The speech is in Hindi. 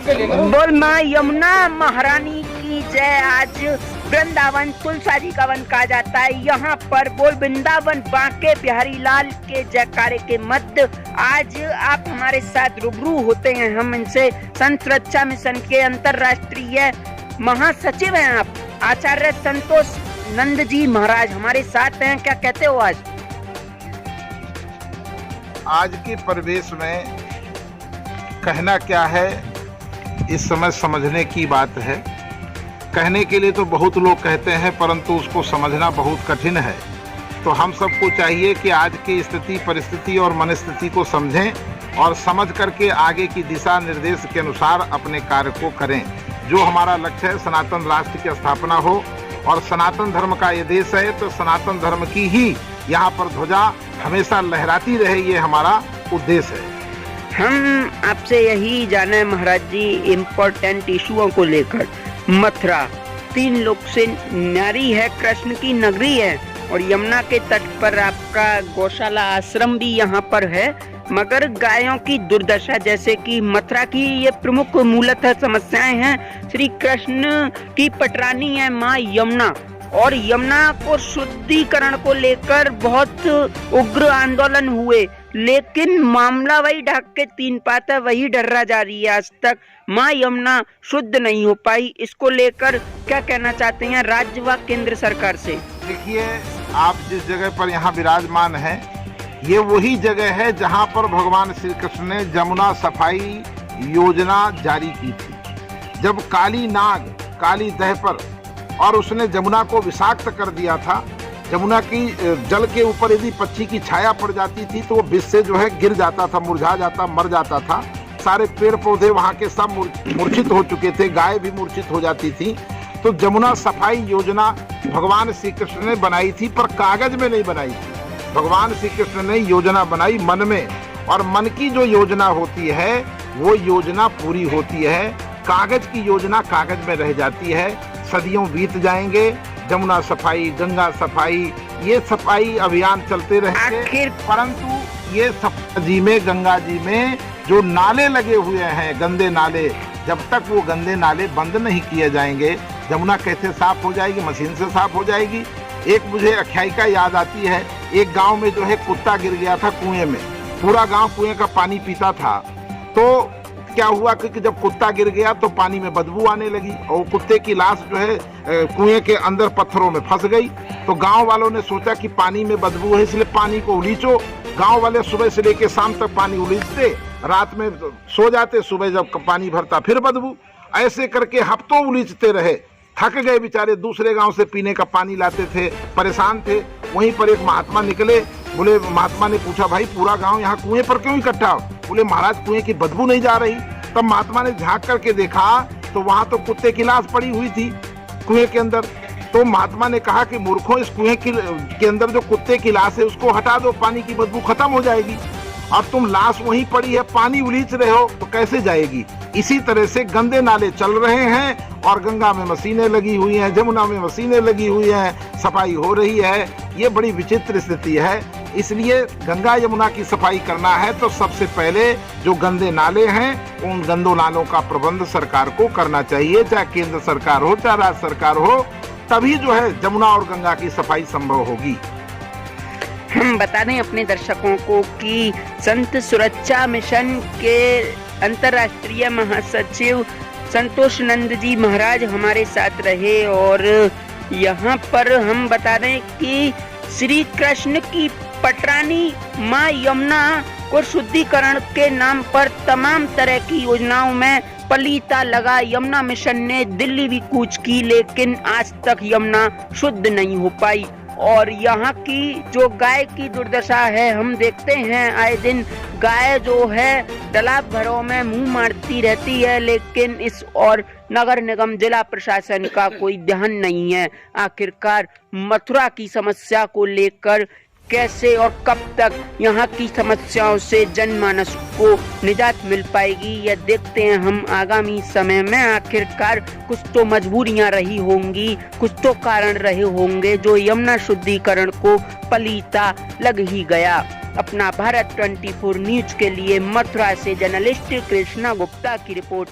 बोल माँ यमुना महारानी की जय। आज वृंदावन तुलसाजी का वन कहा जाता है। यहाँ पर बोल वृंदावन बांके बिहारी लाल के जयकारे के मध्य आज आप हमारे साथ रूबरू होते हैं। हम इनसे संत सुरक्षा मिशन के अंतर्राष्ट्रीय महासचिव हैं आप आचार्य संतोष नंद जी महाराज हमारे साथ हैं। क्या कहते हो आज के परिवेश में कहना क्या है, इस समय समझने की बात है। कहने के लिए तो बहुत लोग कहते हैं, परंतु उसको समझना बहुत कठिन है। तो हम सबको चाहिए कि आज की स्थिति परिस्थिति और मनस्थिति को समझें और समझ करके आगे की दिशा निर्देश के अनुसार अपने कार्य को करें। जो हमारा लक्ष्य है सनातन राष्ट्र की स्थापना हो और सनातन धर्म का ये देश है, तो सनातन धर्म की ही यहाँ पर ध्वजा हमेशा लहराती रहे, ये हमारा उद्देश्य है। हम आपसे यही जाने महाराज जी, इम्पोर्टेंट इशुओं को लेकर मथुरा 3 लोक से नारी है, कृष्ण की नगरी है और यमुना के तट पर आपका गौशाला आश्रम भी यहाँ पर है, मगर गायों की दुर्दशा जैसे कि मथुरा की ये प्रमुख मूलतः समस्याएं हैं। श्री कृष्ण की पटरानी है माँ यमुना और यमुना को शुद्धिकरण को लेकर बहुत उग्र आंदोलन हुए, लेकिन मामला वही ढक के 3 पाता वही डर्रा जारी है। आज तक माँ यमुना शुद्ध नहीं हो पाई। इसको लेकर क्या कहना चाहते हैं राज्य व केंद्र सरकार से? देखिए, आप जिस जगह पर यहाँ विराजमान हैं, ये वही जगह है जहाँ पर भगवान श्री कृष्ण ने जमुना सफाई योजना जारी की थी। जब काली नाग काली दह पर और उसने जमुना को विषाक्त कर दिया था। जमुना की जल के ऊपर यदि पक्षी की छाया पड़ जाती थी तो वो विष से जो है गिर जाता था, मुरझा जाता, मर जाता था। सारे पेड़ पौधे वहाँ के सब मूर्छित हो चुके थे, गाय भी मूर्छित हो जाती थी। तो जमुना सफाई योजना भगवान श्री कृष्ण ने बनाई थी, पर कागज में नहीं बनाई थी। भगवान श्री कृष्ण ने योजना बनाई मन में, और मन की जो योजना होती है वो योजना पूरी होती है। कागज की योजना कागज में रह जाती है। सदियों बीत जाएंगे, जमुना सफाई, गंगा सफाई, ये सफाई अभियान चलते रहेंगे, परंतु ये सफाई जी में, गंगा जी में जो नाले लगे हुए हैं, गंदे नाले, जब तक वो गंदे नाले बंद नहीं किए जाएंगे, जमुना कैसे साफ हो जाएगी? मशीन से साफ हो जाएगी। एक मुझे आख्यायिका याद आती है, एक गांव में जो है कुत्ता गिर गया था कुएं में, पूरा गांव कुएं का पानी पीता था। तो क्या हुआ कि जब कुत्ता गिर गया तो पानी में बदबू आने लगी और कुत्ते की लाश जो है कुएं के अंदर पत्थरों में फंस गई। तो गांव वालों ने सोचा कि पानी में बदबू है, इसलिए पानी को उलीचो। गांव वाले सुबह से लेकर शाम तक पानी उलीचते, रात में सो जाते, सुबह जब पानी भरता फिर बदबू। ऐसे करके हफ्तों उलीचते रहे, थक गए बेचारे। दूसरे गांव से पीने का पानी लाते थे, परेशान थे। वहीं पर एक महात्मा निकले, बोले, महात्मा ने पूछा, भाई पूरा गांव यहाँ कुएं पर क्यों इकट्ठा? बोले, महाराज कुएं की बदबू नहीं जा रही। तब महात्मा ने झांक करके देखा तो वहां तो कुत्ते की लाश पड़ी हुई थी कुएं के अंदर। तो महात्मा ने कहा कि मूर्खों, इस कुएं के अंदर जो कुत्ते की लाश है उसको हटा दो, पानी की बदबू खत्म हो जाएगी। और तुम लाश वहीं पड़ी है, पानी उलीच रहे हो, तो कैसे जाएगी? इसी तरह से गंदे नाले चल रहे हैं और गंगा में मशीनें लगी हुई हैं, जमुना में मशीनें लगी हुई हैं, सफाई हो रही है। ये बड़ी विचित्र स्थिति है। इसलिए गंगा यमुना की सफाई करना है तो सबसे पहले जो गंदे नाले हैं, उन गंदे नालों का प्रबंध सरकार को करना चाहिए, चाहे केंद्र सरकार हो चाहे राज्य सरकार हो, तभी जो है जमुना और गंगा की सफाई संभव होगी। हम बता दें अपने दर्शकों को कि संत सुरक्षा मिशन के अंतर्राष्ट्रीय महासचिव संतोष नंद जी महाराज हमारे साथ रहे और यहाँ पर हम बता दें कि श्री कृष्ण की पटरानी माँ यमुना को शुद्धिकरण के नाम पर तमाम तरह की योजनाओं में पलीता लगा। यमुना मिशन ने दिल्ली भी कूच की, लेकिन आज तक यमुना शुद्ध नहीं हो पाई। और यहाँ की जो गाय की दुर्दशा है, हम देखते हैं आए दिन गाय जो है तालाब घरों में मुंह मारती रहती है, लेकिन इस और नगर निगम जिला प्रशासन का कोई ध्यान नहीं है। आखिरकार मथुरा की समस्या को लेकर कैसे और कब तक यहाँ की समस्याओं से जनमानस को निजात मिल पाएगी, यह देखते हैं हम आगामी समय में। आखिरकार कुछ तो मजबूरियां रही होंगी, कुछ तो कारण रहे होंगे जो यमुना शुद्धिकरण को पलीता लग ही गया। अपना भारत 24 न्यूज के लिए मथुरा से जर्नलिस्ट कृष्णा गुप्ता की रिपोर्ट।